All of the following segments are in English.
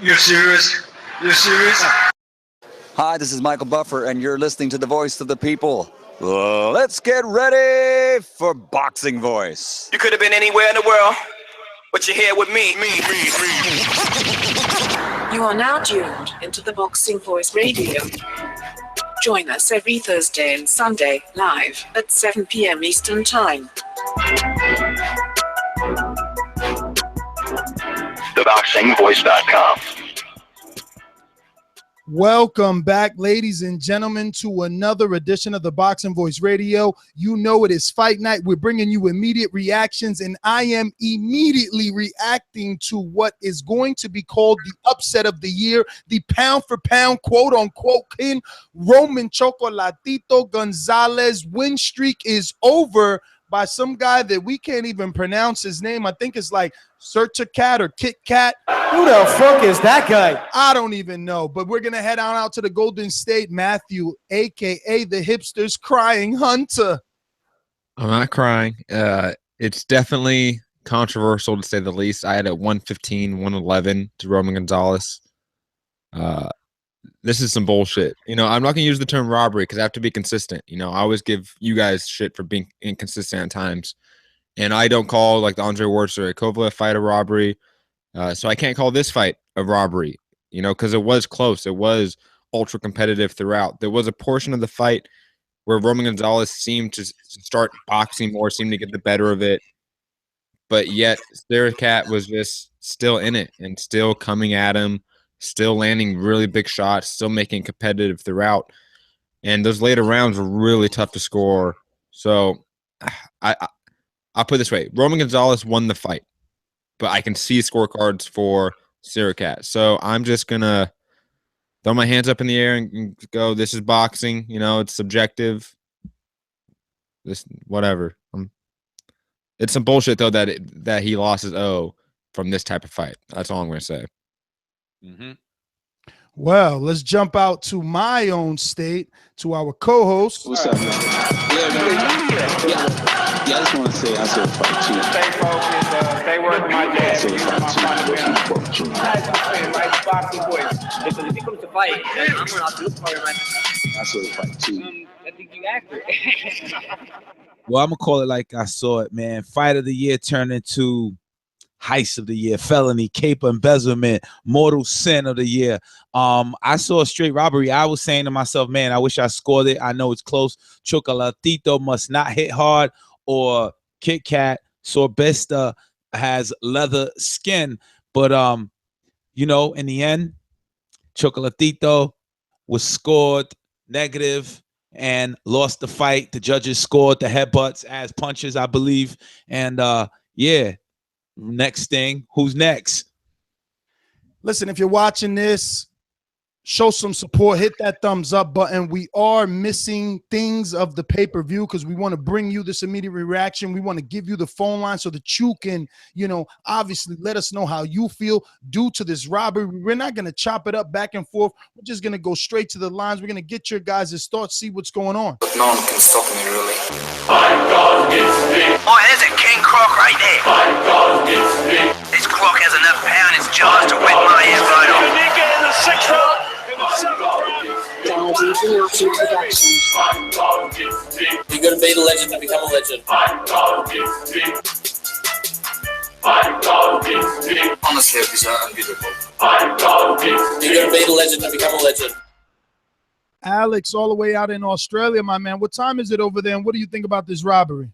You're serious? You're serious? Hi, this is Michael Buffer, and you're listening to the voice of the people. Let's get ready for Boxing Voice. You could have been anywhere in the world, but you're here with me. You are now tuned into the Boxing Voice Radio. Join us every Thursday and Sunday live at 7 p.m. Eastern Time. ThaBoxingVoice.com. Welcome back, ladies and gentlemen, to another edition of the Boxing Voice Radio. You know it is fight night. We're bringing you immediate reactions, and I am immediately reacting to what is going to be called the upset of the year, the pound-for-pound, quote-unquote, king, Roman Chocolatito Gonzalez win streak is over by some guy that we can't even pronounce his name. I think it's like Srisaket or Kit Kat. Who the fuck is that guy? I don't even know, but we're going to head on out to the Golden State. Matthew, a.k.a. the hipster's crying hunter. I'm not crying. It's definitely controversial, to say the least. I had a 115, 111 to Roman Gonzalez. This is some bullshit. You know, I'm not going to use the term robbery because I have to be consistent. You know, I always give you guys shit for being inconsistent at times. And I don't call, like, the Andre Ward or Kovalev fight a robbery. So I can't call this fight a robbery, you know, because it was close. It was ultra competitive throughout. There was a portion of the fight where Roman Gonzalez seemed to start boxing more, seemed to get the better of it. But yet, Srisaket was just still in it and still coming at him, still landing really big shots, still making competitive throughout. And those later rounds were really tough to score. So I'll put it this way. Roman Gonzalez won the fight, but I can see scorecards for Srisaket. So I'm just going to throw my hands up in the air and go, this is boxing. You know, it's subjective. This, whatever. It's some bullshit, though, that he lost his O from this type of fight. That's all I'm going to say. Mm-hmm. Well, let's jump out to my own state, to our co-host. What's up, man? Yeah, I just want to say I said fight too. Stay focused, stay working my dad. Boxing voice. Because if he comes to fight, then I'm going to do it for him. I said fight too. I think you accurate. Well, I'm going to call it like I saw it, man. Fight of the year turned into heist of the year, felony, caper, embezzlement, mortal sin of the year. I saw a straight robbery. I was saying to myself, man, I wish I scored it. I know it's close. Chocolatito must not hit hard, or Kit Kat Sorbesta has leather skin. But, you know, in the end, Chocolatito was scored negative and lost the fight. The judges scored the headbutts as punches, I believe. And, yeah. Next thing, who's next? Listen, if you're watching this, show some support, hit that thumbs up button. We are missing things of the pay-per-view because we want to bring you this immediate reaction. We want to give you the phone line so that you can, you know, obviously let us know how you feel due to this robbery. We're not going to chop it up back and forth. We're just going to go straight to the lines. We're going to get your guys' thoughts, see what's going on. No one can stop me, really. Oh, there's a king croc right there. This croc has enough power in its jaws to wet my ear right off. In the sixth round. You're gonna be the legend to become a legend. Honestly, these are unbeatable. You're gonna be the legend to become a legend. Alex, all the way out in Australia, my man. What time is it over there, and what do you think about this robbery?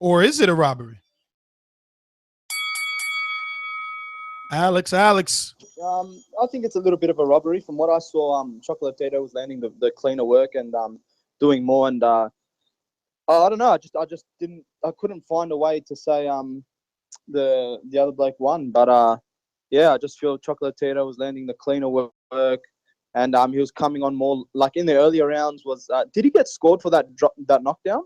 Or is it a robbery? Alex. I think it's a little bit of a robbery. From what I saw, Chocolatito was landing the cleaner work and doing more. And I don't know. I couldn't find a way to say the other bloke won. But yeah, I just feel Chocolatito was landing the cleaner work, and he was coming on more. Like in the earlier rounds, did he get scored for that knockdown?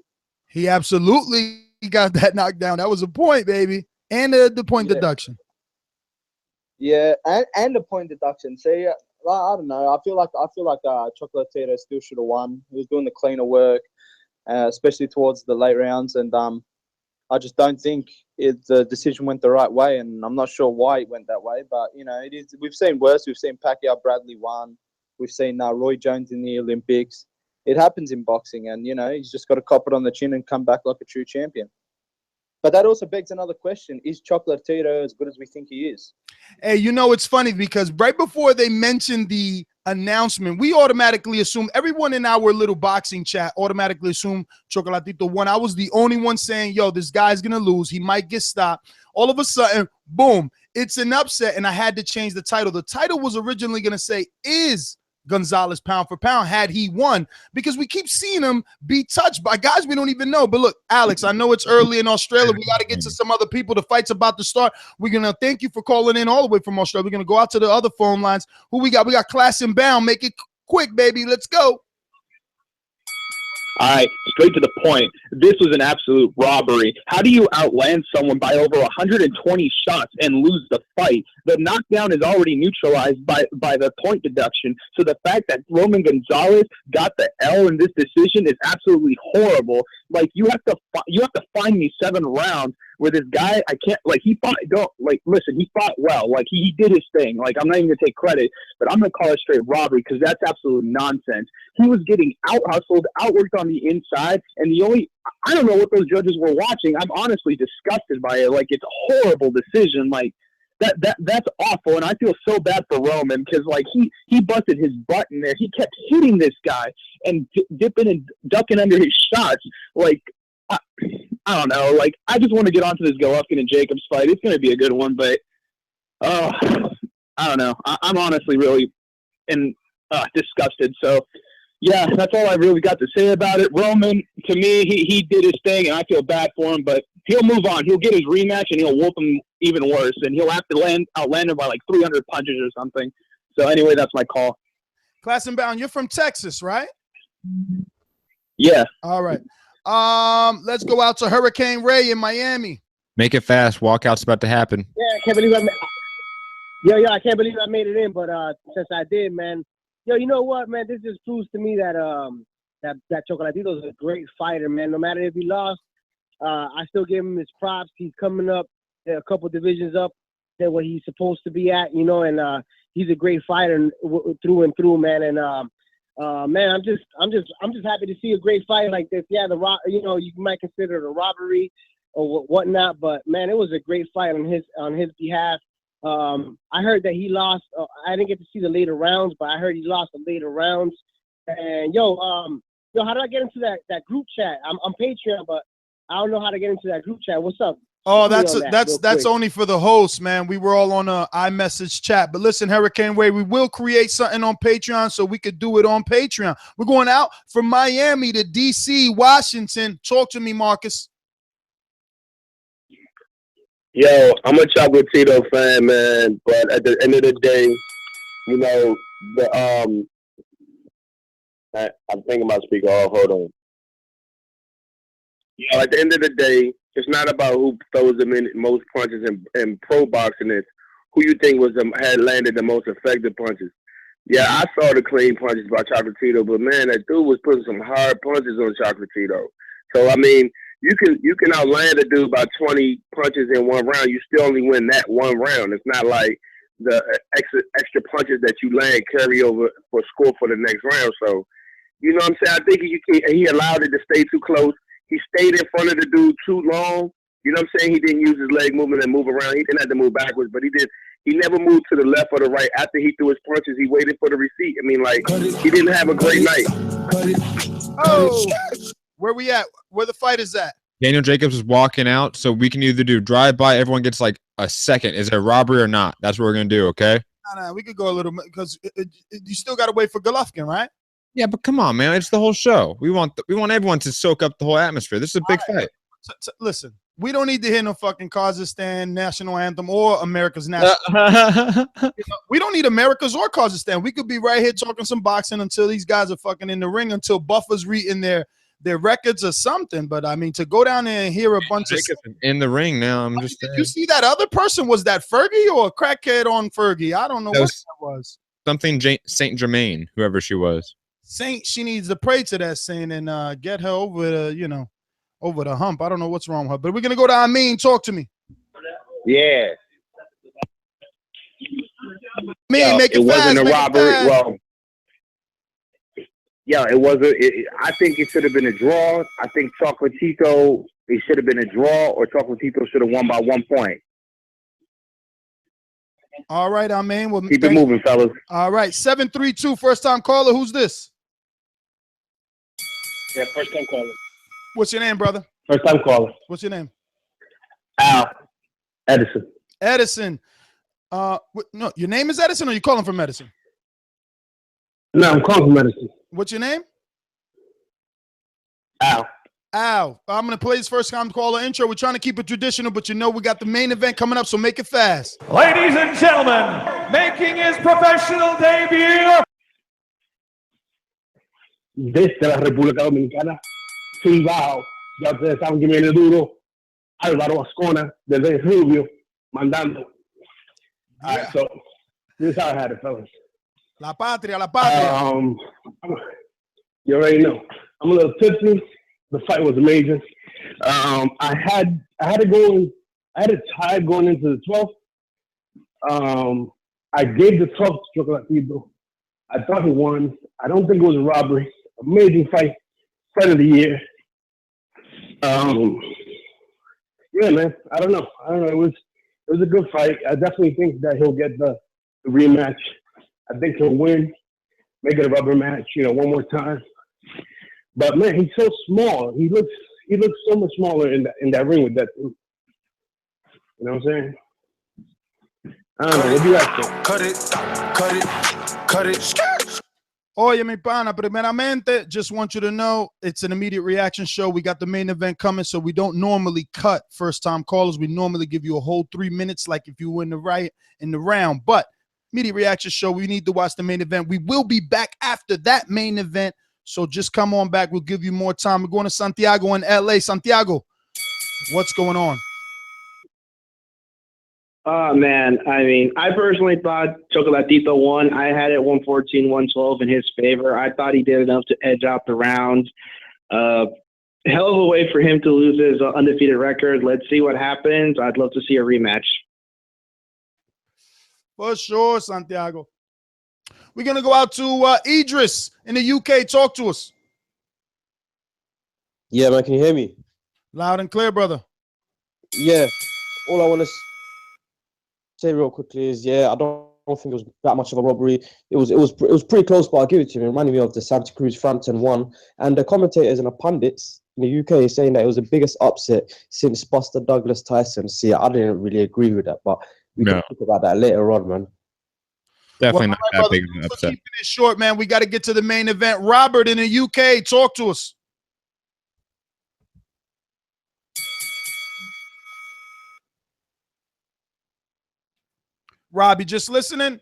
He absolutely got that knockdown. That was a point, baby, and the point deduction. Yeah, and the point deduction. See, I don't know. I feel like Chocolatito still should have won. He was doing the cleaner work, especially towards the late rounds, and I I just don't think the decision went the right way, and I'm not sure why it went that way. But you know, it is. We've seen worse. We've seen Pacquiao Bradley won. We've seen Roy Jones in the Olympics. It happens in boxing, and you know, he's just got to cop it on the chin and come back like a true champion. But that also begs another question: is Chocolatito as good as we think he is? Hey, you know, it's funny because right before they mentioned the announcement, we automatically assume, everyone in our little boxing chat automatically assumed Chocolatito won. I was the only one saying, yo, this guy's gonna lose, he might get stopped. All of a sudden, boom, it's an upset, and I had to change the title. The title was originally gonna say, is Gonzalez pound for pound had he won, because we keep seeing him be touched by guys we don't even know. But look, Alex, I know it's early in Australia. We got to get to some other people. The fight's about to start. We're going to thank you for calling in all the way from Australia. We're going to go out to the other phone lines. Who we got? We got Class and Bound. Make it quick, baby. Let's go. All right, straight to the point. This was an absolute robbery. How do you outland someone by over 120 shots and lose the fight? The knockdown is already neutralized by the point deduction. So the fact that Roman Gonzalez got the L in this decision is absolutely horrible. Like, you have to find me 7 rounds where this guy, I can't, like, he fought, listen, he fought well. Like, he did his thing. Like, I'm not even going to take credit, but I'm going to call it straight robbery because that's absolute nonsense. He was getting out-hustled, outworked on the inside, and I don't know what those judges were watching. I'm honestly disgusted by it. Like, it's a horrible decision. Like, that's awful, and I feel so bad for Roman because, like, he busted his butt in there. He kept hitting this guy and dipping and ducking under his shots. Like, I don't know. Like, I just want to get onto this Golovkin and Jacobs fight. It's going to be a good one, but I don't know. I'm honestly really disgusted. So, yeah, that's all I really got to say about it. Roman, to me, he did his thing, and I feel bad for him, but he'll move on. He'll get his rematch, and he'll whoop him even worse, and he'll have to outland him by like 300 punches or something. So, anyway, that's my call. Class and Bound, you're from Texas, right? Yeah. All right. Let's go out to Hurricane Ray in Miami. Make it fast. Walkout's about to happen. Yeah, I can't believe I can't believe I made it in, but since I did, man, you know what, man, this just proves to me that that Chocolatito is a great fighter, man. No matter if he lost, I still give him his props. He's coming up a couple divisions up than what he's supposed to be at, you know, and he's a great fighter through and through, man. And man, I'm just happy to see a great fight like this. Yeah, you might consider it a robbery or whatnot, but man, it was a great fight on his behalf. I heard that he lost. I didn't get to see the later rounds, but I heard he lost the later rounds. And how do I get into that group chat? I'm on Patreon, but I don't know how to get into that group chat. What's up? Oh, that's only for the host, man. We were all on a iMessage chat. But listen, Hurricane Way, we will create something on Patreon so we could do it on Patreon. We're going out from Miami to DC, Washington. Talk to me, Marcus. Yo, I'm a Chocolatito fan, man. But at the end of the day, you know, I'm thinking about speaking. Oh, hold on. You know, at the end of the day, it's not about who throws them in most punches in pro boxing. It's who you think had landed the most effective punches. Yeah, I saw the clean punches by Chocolatito, but man, that dude was putting some hard punches on Chocolatito. So I mean, you can outland a dude by 20 punches in one round. You still only win that one round. It's not like the extra punches that you land carry over for score for the next round. So, you know what I'm saying? I think he allowed it to stay too close. He stayed in front of the dude too long. You know what I'm saying? He didn't use his leg movement and move around. He didn't have to move backwards, but he did. He never moved to the left or the right. After he threw his punches, he waited for the receipt. I mean, like, he didn't have a great night. Oh, where we at? Where the fight is at? Daniel Jacobs is walking out, so we can either do drive-by. Everyone gets like a second. Is it a robbery or not? That's what we're going to do, okay? No, we could go a little bit because you still got to wait for Golovkin, right? Yeah, but come on, man. It's the whole show. We want everyone to soak up the whole atmosphere. This is a big fight. Listen, we don't need to hear no fucking Kazakhstan national anthem or America's national we don't need America's or Kazakhstan. We could be right here talking some boxing until these guys are fucking in the ring, until Buffer's reading their records or something. But I mean, to go down there and hear a bunch of in the ring now, I'm just saying. You see that other person? Was that Fergie or a crackhead on Fergie? I don't know what that was. Something Saint Germain, whoever she was. Saint, she needs to pray to that saint and get her over to, over the hump. I don't know what's wrong with her, but we're gonna go to Amin. Talk to me. Yeah. Me, make it wasn't fast, a make it robbery. fast. Well, it wasn't. I think it should have been a draw. I think Chocolatito, it should have been a draw, or Chocolatito should have won by 1 point. All right, Amin. Well, Keep it moving, fellas. All right, 732, first time caller. Who's this? Yeah, first time caller. What's your name, brother? First time caller. What's your name? Al Edison. Edison. No, your name is Edison, or you calling from Edison? No, I'm calling from Edison. What's your name? Al. Al. I'm gonna play his first time caller intro. We're trying to keep it traditional, but you know we got the main event coming up, so make it fast. Ladies and gentlemen, making his professional debut. Desde la República Dominicana, sin bajo, ya ustedes saben que viene duro, Álvaro Ascona, desde Rubio, mandando. All right, so this is how I had it, fellas. La patria, la patria. You already know. I'm a little tipsy. The fight was amazing. I had a tie going into the 12th. I gave the 12th to Chocolatito. I thought he won. I don't think it was a robbery. Amazing fight of the year. Yeah, man. I don't know. It was a good fight. I definitely think that he'll get the rematch. I think he'll win, make it a rubber match, one more time. But man, he's so small. He looks so much smaller in that ring with that thing. You know what I'm saying? I don't know. What do you like? Cut it. Oye, mi pana, primeramente, just want you to know it's an immediate reaction show. We got the main event coming, so we don't normally cut first-time callers. We normally give you a whole 3 minutes, like if you were in the round. But immediate reaction show, we need to watch the main event. We will be back after that main event, so just come on back. We'll give you more time. We're going to Santiago in LA. Santiago, what's going on? Oh, man. I mean, I personally thought Chocolatito won. I had it 114-112 in his favor. I thought he did enough to edge out the round. Hell of a way for him to lose his undefeated record. Let's see what happens. I'd love to see a rematch. For sure, Santiago. We're going to go out to Idris in the UK. Talk to us. Yeah, man. Can you hear me? Loud and clear, brother. Yeah. All I want to say real quickly is, I don't think it was that much of a robbery. It was pretty close, but I'll give it to him. It reminded me of the Santa Cruz Frampton one. And the commentators and the pundits in the UK is saying that it was the biggest upset since Buster Douglas Tyson. See, I didn't really agree with that, but we can talk about that later on, man. Definitely not that big of an upset. Keeping it short, man. We got to get to the main event. Robert in the UK, talk to us. Rob, you just listening?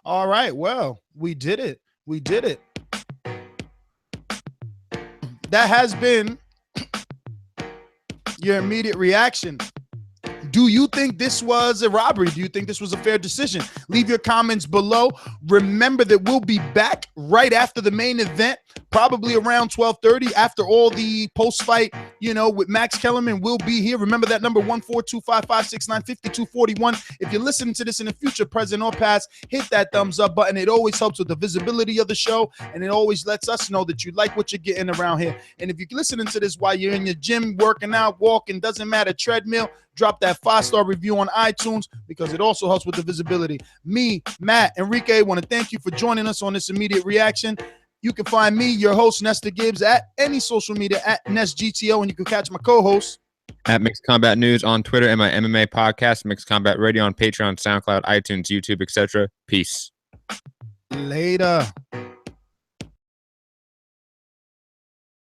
All right, well, we did it. We did it. That has been your immediate reaction. Do you think this was a robbery? Do you think this was a fair decision? Leave your comments below. Remember that we'll be back right after the main event, probably around 12:30 after all the post-fight, with Max Kellerman. We'll be here. Remember that number 14255695241. If you're listening to this in the future, present or past, hit that thumbs up button. It always helps with the visibility of the show, and it always lets us know that you like what you're getting around here. And if you're listening to this while you're in your gym, working out, walking, doesn't matter, treadmill, drop that 5-star review on iTunes because it also helps with the visibility. Me, Matt, Enrique, want to thank you for joining us on this immediate reaction. You can find me, your host, Nestor Gibbs, at any social media at NestGTO, and you can catch my co-host at Mixed Combat News on Twitter and my MMA podcast, Mixed Combat Radio on Patreon, SoundCloud, iTunes, YouTube, etc. Peace. Later.